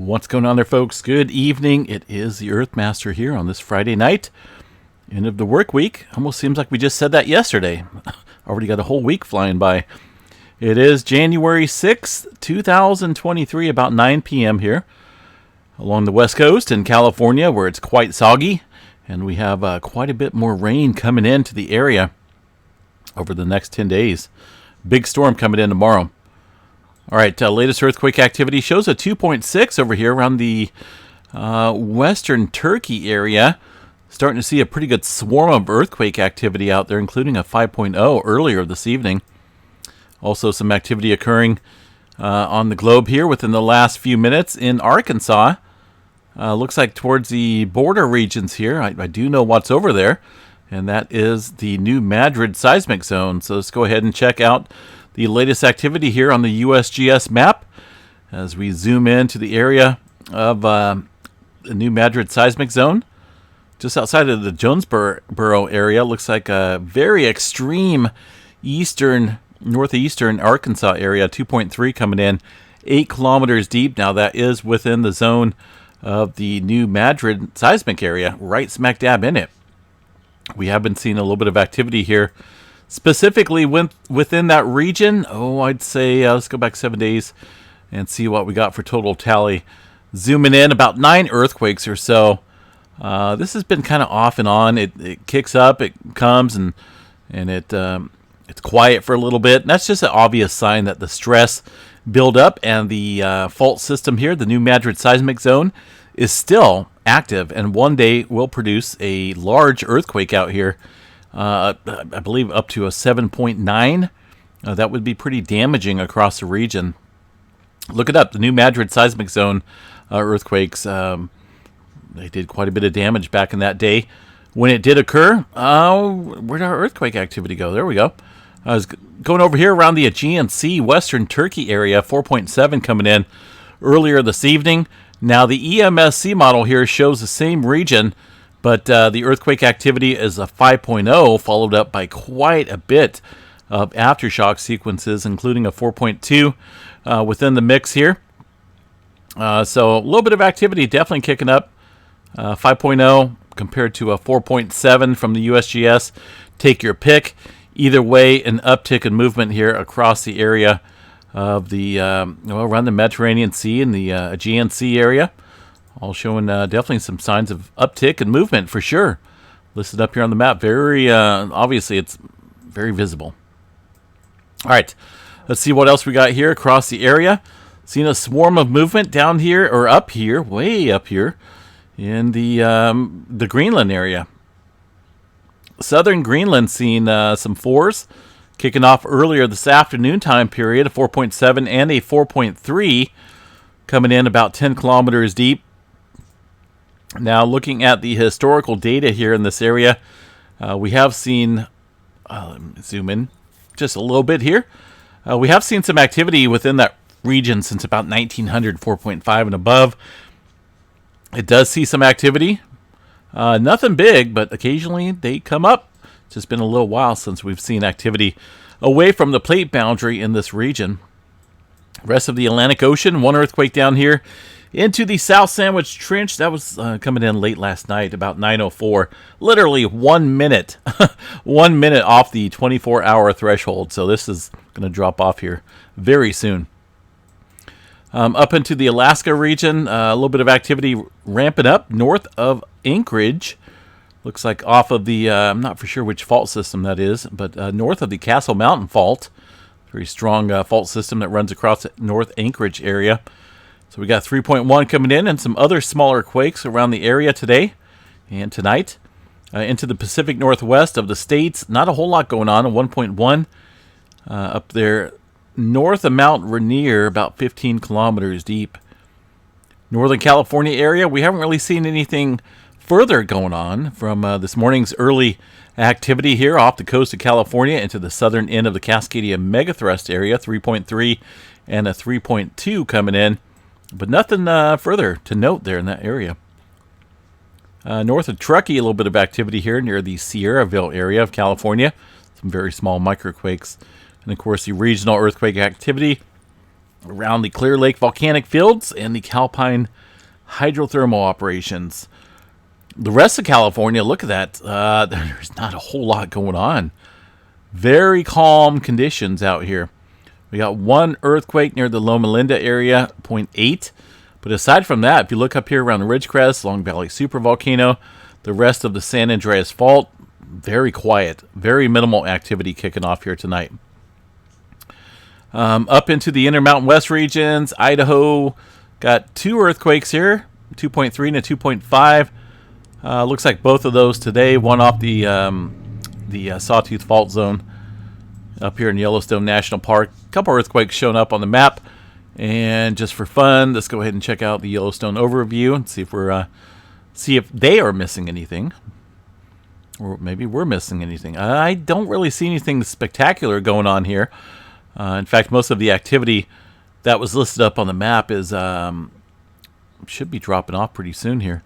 What's going on there, folks? Good evening. It is the Earthmaster here on this Friday night. End of the work week. Almost seems like we just said that yesterday. Already got a whole week flying by. It is January 6th, 2023, about 9 p.m. here along the West Coast in California, where it's quite soggy. And we have quite a bit more rain coming into the area over the next 10 days. Big storm coming in tomorrow. All right, latest earthquake activity shows a 2.6 over here around the western Turkey area. Starting to see a pretty good swarm of earthquake activity out there, including a 5.0 earlier this evening. Also some activity occurring on the globe here within the last few minutes in Arkansas. Looks like towards the border regions here. I do know what's over there, and that is the New Madrid seismic zone. So let's go ahead and check out the latest activity here on the USGS map as we zoom into the area of the New Madrid seismic zone. Just outside of the Jonesboro area, looks like a very extreme northeastern Arkansas area, 2.3 coming in, 8 kilometers deep. Now that is within the zone of the New Madrid seismic area, right smack dab in it. We have been seeing a little bit of activity here, specifically within that region. I'd say let's go back 7 days and see what we got for total tally. Zooming in, about 9 earthquakes or so. This has been kind of off and on. It kicks up, it comes, and it's quiet for a little bit. And that's just an obvious sign that the stress build up and the fault system here, the New Madrid seismic zone, is still active, and one day will produce a large earthquake out here. I believe up to a 7.9. That would be pretty damaging across the region. Look it up. The New Madrid seismic zone earthquakes, they did quite a bit of damage back in that day. When it did occur, where'd our earthquake activity go? There we go. I was going over here around the Aegean Sea, western Turkey area, 4.7 coming in earlier this evening. Now the EMSC model here shows the same region, but the earthquake activity is a 5.0, followed up by quite a bit of aftershock sequences, including a 4.2 within the mix here. So a little bit of activity definitely kicking up. 5.0 compared to a 4.7 from the USGS. Take your pick. Either way, an uptick in movement here across the area of the around the Mediterranean Sea and the Aegean Sea area. All showing definitely some signs of uptick and movement for sure. Listed up here on the map. Very obviously, it's very visible. All right, let's see what else we got here across the area. Seeing a swarm of movement down here, or up here, way up here, in the Greenland area. Southern Greenland seeing some 4s kicking off earlier this afternoon time period, a 4.7 and a 4.3 coming in about 10 kilometers deep. Now, looking at the historical data here in this area, we have seen, let me zoom in just a little bit here. We have seen some activity within that region since about 1900, 4.5 and above. It does see some activity. Nothing big, but occasionally they come up. It's just been a little while since we've seen activity away from the plate boundary in this region. Rest of the Atlantic Ocean, one earthquake down here into the South Sandwich Trench. That was coming in late last night, about 9:04. Literally 1 minute, 1 minute off the 24-hour threshold. So this is going to drop off here very soon. Up into the Alaska region, a little bit of activity ramping up north of Anchorage. Looks like off of the, I'm not for sure which fault system that is, but north of the Castle Mountain Fault. Very strong fault system that runs across the North Anchorage area. So we got 3.1 coming in and some other smaller quakes around the area today and tonight. Into the Pacific Northwest of the states, not a whole lot going on, a 1.1 up there north of Mount Rainier, about 15 kilometers deep. Northern California area, we haven't really seen anything further going on from this morning's early activity here off the coast of California into the southern end of the Cascadia megathrust area, 3.3 and a 3.2 coming in, but nothing further to note there in that area. North of Truckee, a little bit of activity here near the Sierraville area of California, some very small microquakes. And, of course, the regional earthquake activity around the Clear Lake volcanic fields and the Calpine hydrothermal operations. The rest of California, look at that. There's not a whole lot going on. Very calm conditions out here. We got one earthquake near the Loma Linda area, 0.8. But aside from that, if you look up here around the Ridgecrest, Long Valley Supervolcano, the rest of the San Andreas Fault, very quiet. Very minimal activity kicking off here tonight. Up into the Intermountain West regions, Idaho, got two earthquakes here, 2.3 and a 2.5. Looks like both of those today. One off the Sawtooth Fault Zone up here in Yellowstone National Park. A couple earthquakes showing up on the map. And just for fun, let's go ahead and check out the Yellowstone overview and see if they are missing anything. Or maybe we're missing anything. I don't really see anything spectacular going on here. In fact, most of the activity that was listed up on the map is should be dropping off pretty soon here.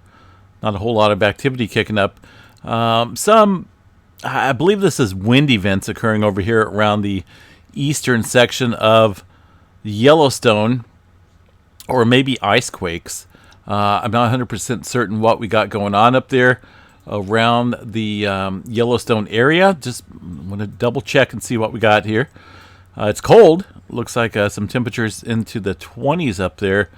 Not a whole lot of activity kicking up. I believe this is wind events occurring over here around the eastern section of Yellowstone, or maybe ice quakes. I'm not 100% certain what we got going on up there around the Yellowstone area. Just want to double check and see what we got here. It's cold. Looks like some temperatures into the 20s up there.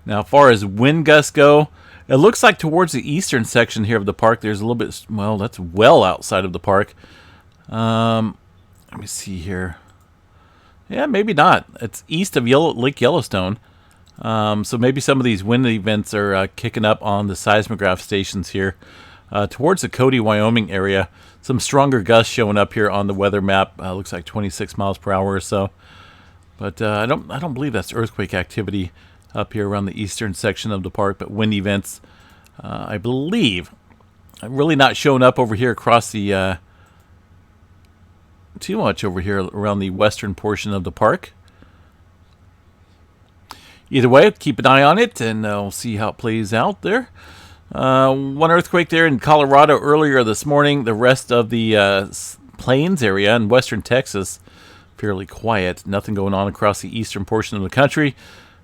Now, as far as wind gusts go, it looks like towards the eastern section here of the park, there's a little bit, well, that's well outside of the park. Let me see here. Yeah, maybe not. It's east of Lake Yellowstone. So maybe some of these wind events are kicking up on the seismograph stations here. Towards the Cody, Wyoming area. Some stronger gusts showing up here on the weather map. Looks like 26 miles per hour or so. But I don't believe that's earthquake activity up here around the eastern section of the park. But wind events, I believe, really not showing up over here across the too much over here around the western portion of the park. Either way, keep an eye on it, and we'll see how it plays out there. One earthquake there in Colorado earlier this morning. The rest of the plains area in western Texas, fairly quiet. Nothing going on across the eastern portion of the country.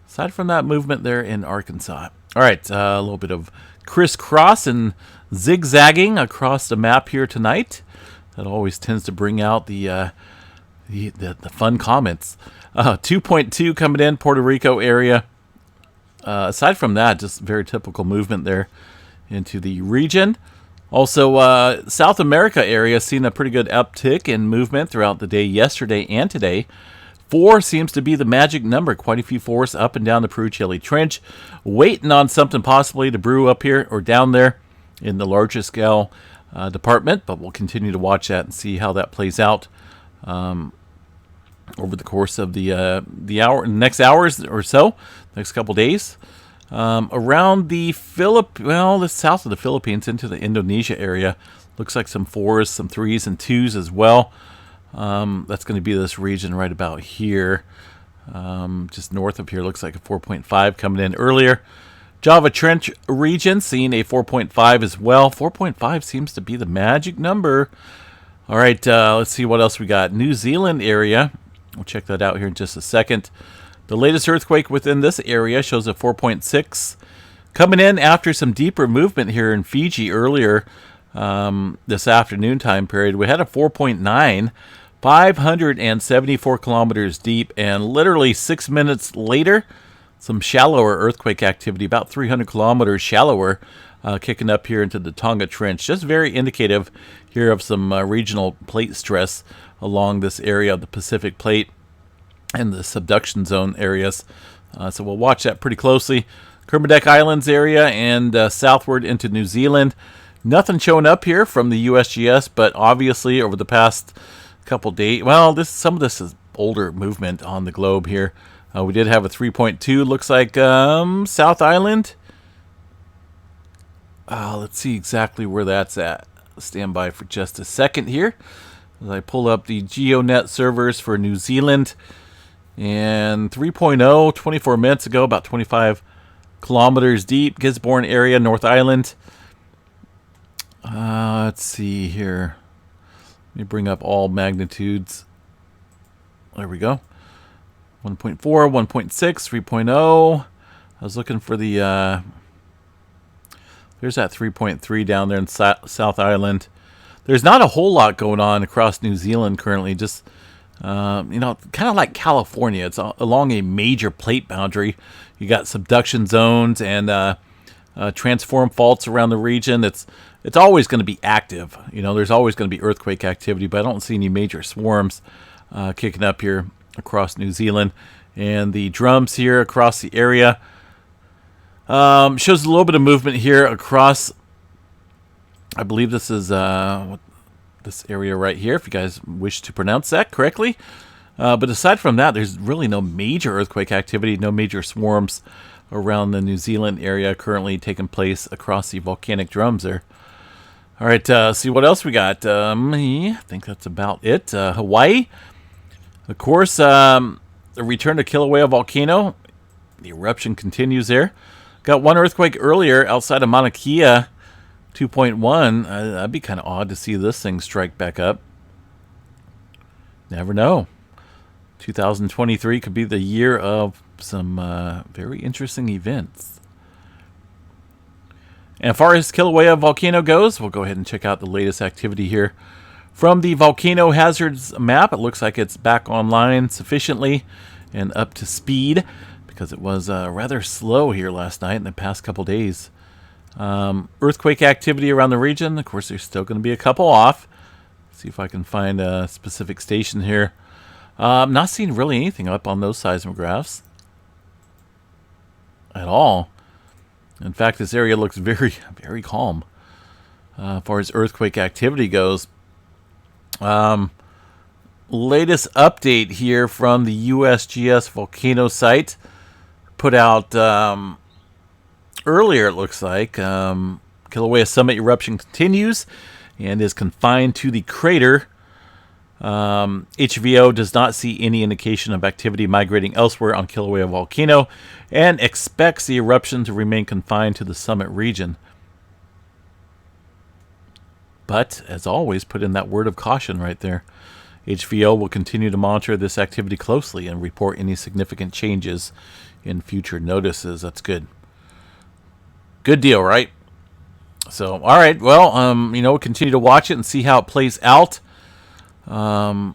Aside from that movement there in Arkansas. All right, a little bit of crisscross and zigzagging across the map here tonight. That always tends to bring out the fun comments. 2.2 coming in, Puerto Rico area. Aside from that, just very typical movement there into the region. Also, South America area seen a pretty good uptick in movement throughout the day yesterday and today. 4 seems to be the magic number. Quite a few 4s up and down the Peru-Chile Trench. Waiting on something possibly to brew up here or down there in the larger scale department, but we'll continue to watch that and see how that plays out over the course of the next hours or so, next couple days. Around the the south of the Philippines into the Indonesia area, looks like some 4s, some 3s, and 2s as well. That's going to be this region right about here, just north of here. Looks like a 4.5 coming in earlier. Java Trench region seeing a 4.5 as well. 4.5 seems to be the magic number. All right, let's see what else we got. New Zealand area. We'll check that out here in just a second. The latest earthquake within this area shows a 4.6. Coming in after some deeper movement here in Fiji earlier this afternoon time period. We had a 4.9, 574 kilometers deep, and literally 6 minutes later, some shallower earthquake activity, about 300 kilometers shallower, kicking up here into the Tonga Trench. Just very indicative here of some regional plate stress along this area of the Pacific Plate and the subduction zone areas. So we'll watch that pretty closely. Kermadec Islands area and southward into New Zealand. Nothing showing up here from the USGS, but obviously over the past couple days, well, some of this is older movement on the globe here. We did have a 3.2, looks like South Island. Let's see exactly where that's at. Stand by for just a second here as I pull up the GeoNet servers for New Zealand. And 3.0, 24 minutes ago, about 25 kilometers deep, Gisborne area, North Island. Let's see here. Let me bring up all magnitudes. There we go. 1.4, 1.6, 3.0. I was looking for the... there's that 3.3 down there in South Island. There's not a whole lot going on across New Zealand currently. Just, kind of like California. It's along a major plate boundary. You got subduction zones and transform faults around the region. It's always going to be active. There's always going to be earthquake activity, but I don't see any major swarms kicking up here across New Zealand. And the drums here across the area shows a little bit of movement here across. I believe this is this area right here, if you guys wish to pronounce that correctly. But aside from that, there's really no major earthquake activity, no major swarms around the New Zealand area currently taking place across the volcanic drums there. All right, see what else we got. I think that's about it. Hawaii, of course, the return to Kilauea volcano. The eruption continues there. Got one earthquake earlier outside of Mauna Kea, 2.1. That'd be kind of odd to see this thing strike back up. Never know. 2023 could be the year of some very interesting events. And as far as Kilauea volcano goes, we'll go ahead and check out the latest activity here. From the volcano hazards map, it looks like it's back online sufficiently and up to speed because it was rather slow here last night and the past couple days. Earthquake activity around the region. Of course, there's still going to be a couple off. See if I can find a specific station here. I'm not seeing really anything up on those seismographs at all. In fact, this area looks very, very calm as far as earthquake activity goes. Latest update here from the USGS volcano site. Put out earlier, it looks like. Kilauea summit eruption continues and is confined to the crater. HVO does not see any indication of activity migrating elsewhere on Kilauea volcano and expects the eruption to remain confined to the summit region. But, as always, put in that word of caution right there. HVO will continue to monitor this activity closely and report any significant changes in future notices. That's good. Good deal, right? So, all right. Well, we'll continue to watch it and see how it plays out. I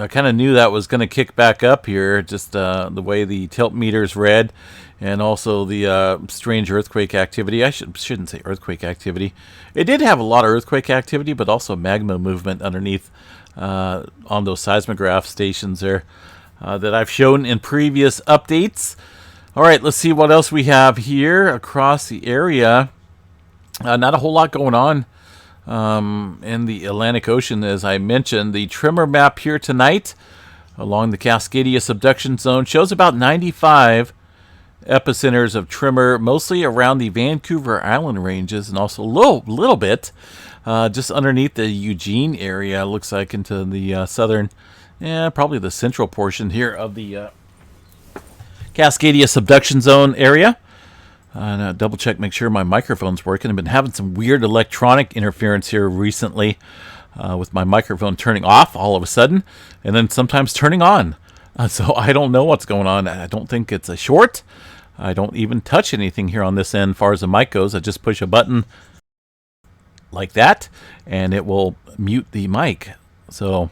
kind of knew that was going to kick back up here, just the way the tilt meters read, and also the strange earthquake activity. I shouldn't say earthquake activity. It did have a lot of earthquake activity, but also magma movement underneath on those seismograph stations there that I've shown in previous updates. All right, let's see what else we have here across the area. Not a whole lot going on in the Atlantic Ocean, as I mentioned. The tremor map here tonight along the Cascadia subduction zone shows about 95 epicenters of tremor, mostly around the Vancouver Island ranges and also a little bit just underneath the Eugene area. Looks like into the southern, probably the central portion here of the Cascadia subduction zone area. And double check, make sure my microphone's working. I've been having some weird electronic interference here recently with my microphone turning off all of a sudden and then sometimes turning on. So I don't know what's going on. I don't think it's a short. I don't even touch anything here on this end as far as the mic goes. I just push a button like that and it will mute the mic. So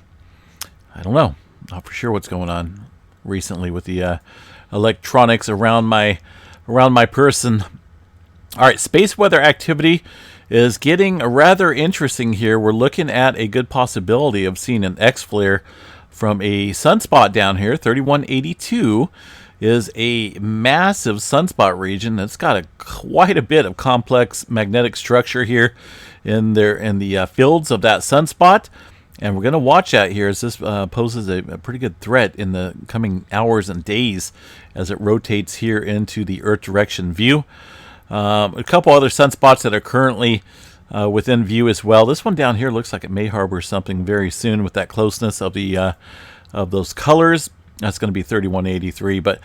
I don't know. Not for sure what's going on recently with the electronics around my person. All right, space weather activity is getting rather interesting here. We're looking at a good possibility of seeing an X-flare from a sunspot down here. 3182 is a massive sunspot region that's got quite a bit of complex magnetic structure here in the fields of that sunspot. And we're going to watch that here as this poses a pretty good threat in the coming hours and days as it rotates here into the Earth direction view. A couple other sunspots that are currently within view as well. This one down here looks like it may harbor something very soon with that closeness of the of those colors. That's going to be 3183, but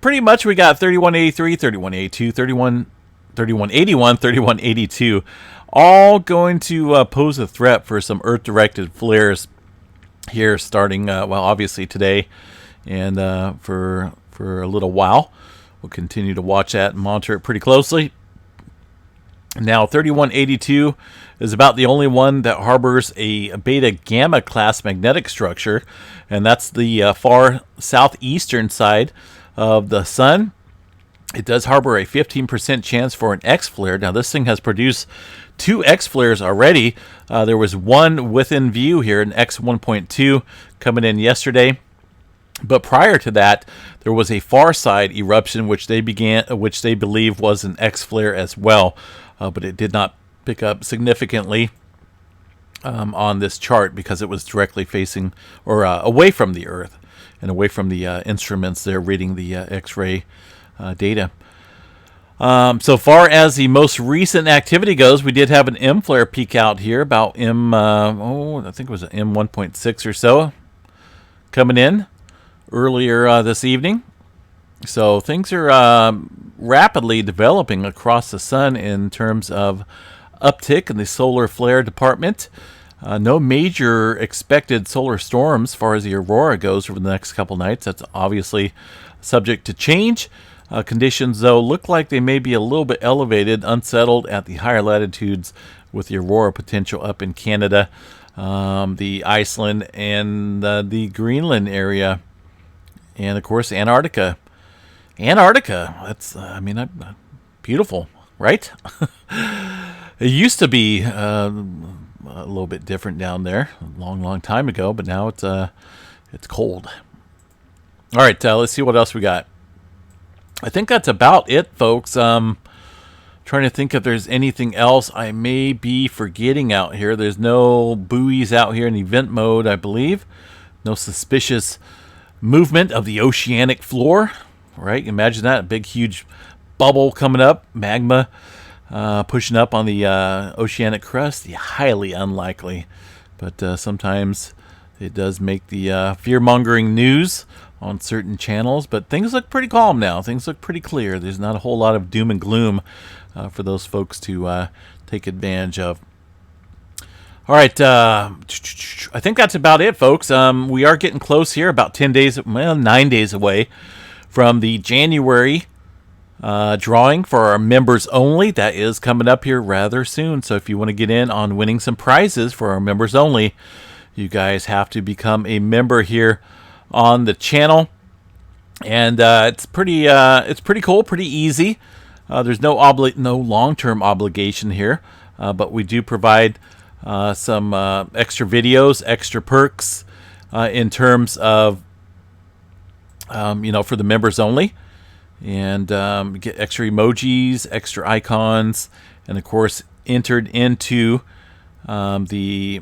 pretty much we got 3183, 3182, 3181, 3182, all going to pose a threat for some Earth-directed flares here starting, well, obviously today and for a little while. We'll continue to watch that and monitor it pretty closely. Now, 3182 is about the only one that harbors a beta gamma class magnetic structure, and that's the far southeastern side of the sun. It does harbor a 15% chance for an X flare. Now, this thing has produced 2 X flares already. There was one within view here, an X 1.2, coming in yesterday. But prior to that, there was a far side eruption, which they believe was an X flare as well. But it did not pick up significantly on this chart because it was directly facing or away from the Earth and away from the instruments there reading the X-ray data. So far as the most recent activity goes, we did have an M flare peak out here, about I think it was an M1.6 or so, coming in earlier this evening. So things are rapidly developing across the sun in terms of uptick in the solar flare department. No major expected solar storms as far as the aurora goes over the next couple nights. That's obviously subject to change. Conditions, though, look like they may be a little bit elevated, unsettled at the higher latitudes with the aurora potential up in Canada, the Iceland, and the Greenland area, and, of course, Antarctica. That's, beautiful, right? It used to be a little bit different down there a long time ago, but now it's cold. All right, let's see what else we got. I think that's about it, folks. Trying to think if there's anything else I may be forgetting out here. There's no buoys out here in event mode, I believe. No suspicious movement of the oceanic floor. Right? Imagine that, a big, huge bubble coming up, magma pushing up on the oceanic crust. Yeah, highly unlikely, but sometimes it does make the fear-mongering news on certain channels. But things look pretty calm now. Things look pretty clear. There's not a whole lot of doom and gloom for those folks to take advantage of. All right, I think that's about it, folks. We are getting close here, about 9 days away from the January drawing for our members only. That is coming up here rather soon. So if you want to get in on winning some prizes for our members only, you guys have to become a member here on the channel. And it's pretty cool, pretty easy. There's no long-term obligation here, but we do provide some extra videos, extra perks in terms of for the members only, and get extra emojis, extra icons, and of course entered into the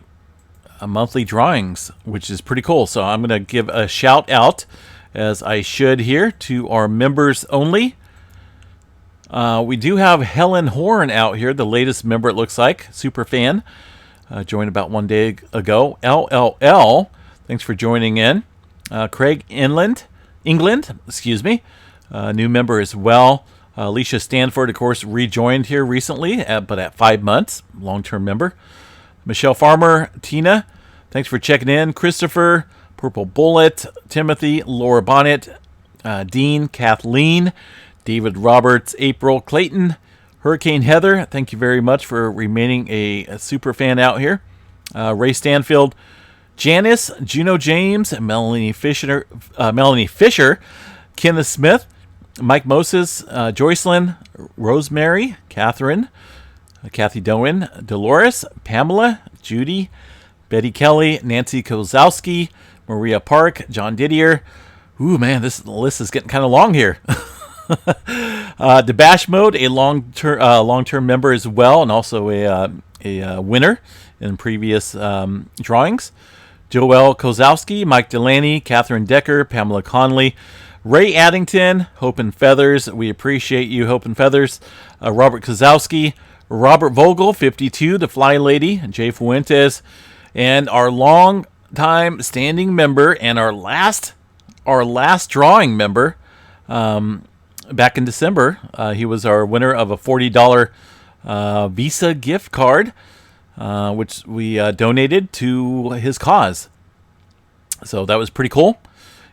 monthly drawings, which is pretty cool. So I'm going to give a shout out, as I should here, to our members only. We do have Helen Horn out here, the latest member, it looks like, super fan, joined about 1 day ago. LLL, thanks for joining in. Craig England, new member as well. Alicia Stanford, of course, rejoined here recently, but at 5 months, long-term member. Michelle Farmer, Tina, thanks for checking in. Christopher, Purple Bullet, Timothy, Laura Bonnet, Dean, Kathleen, David Roberts, April, Clayton, Hurricane Heather, thank you very much for remaining a super fan out here. Ray Stanfield, Janice, Juno James, Melanie Fisher, Kenneth Smith, Mike Moses, Joycelyn, Rosemary, Catherine, Kathy Doan, Dolores, Pamela, Judy, Betty Kelly, Nancy Kozowski, Maria Park, John Didier. Ooh, man, this list is getting kind of long here. Debash Mode, a long-term member as well, and also a winner in previous drawings. Joelle Kozowski, Mike Delaney, Catherine Decker, Pamela Conley, Ray Addington, Hope and Feathers. We appreciate you, Hope and Feathers. Robert Kozowski, Robert Vogel, 52, the Fly Lady, Jay Fuentes, and our long-time standing member and our last drawing member back in December. He was our winner of a $40 Visa gift card, which we donated to his cause. So that was pretty cool.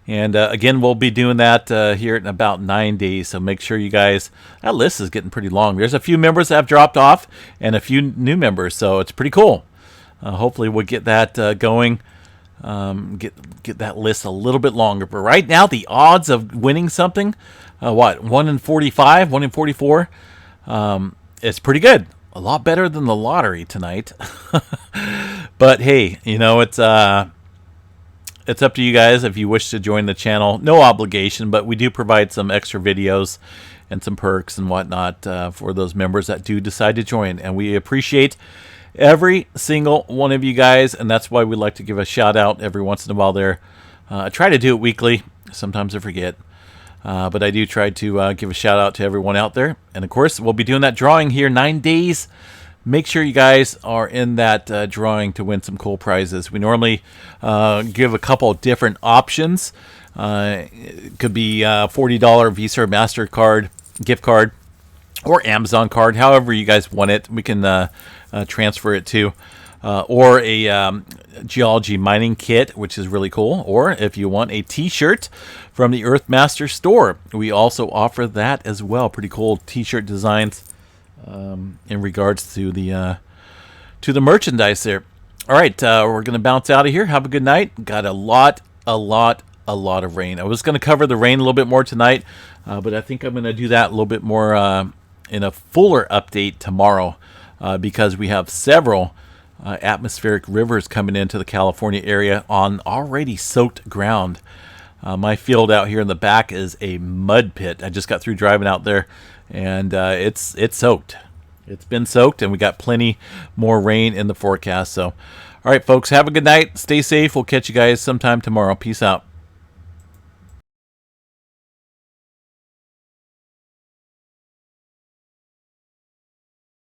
And again, we'll be doing that here in about 9 days. So make sure you guys, that list is getting pretty long. There's a few members that have dropped off and a few new members. So it's pretty cool. Hopefully we'll get that going. Get that list a little bit longer. But right now, the odds of winning something, 1 in 45, 1 in 44, it's pretty good. A lot better than the lottery tonight. But hey, you know, it's up to you guys if you wish to join the channel. No obligation, but we do provide some extra videos and some perks and whatnot for those members that do decide to join. And we appreciate every single one of you guys, and that's why we like to give a shout out every once in a while there. I try to do it weekly. Sometimes I forget. But I do try to give a shout out to everyone out there. And of course, we'll be doing that drawing here 9 days. Make sure you guys are in that drawing to win some cool prizes. We normally give a couple of different options. It could be a $40 Visa or MasterCard gift card or Amazon card, however you guys want it. We can transfer it to. Or a geology mining kit, which is really cool. Or if you want a t-shirt from the Earthmaster store, we also offer that as well. Pretty cool t-shirt designs in regards to the merchandise there. All right, we're going to bounce out of here. Have a good night. Got a lot of rain. I was going to cover the rain a little bit more tonight, but I think I'm going to do that a little bit more in a fuller update tomorrow because we have several atmospheric rivers coming into the California area on already soaked ground. My field out here in the back is a mud pit. I just got through driving out there, and it's soaked. It's been soaked, and we got plenty more rain in the forecast. So, all right, folks, have a good night. Stay safe. We'll catch you guys sometime tomorrow. Peace out.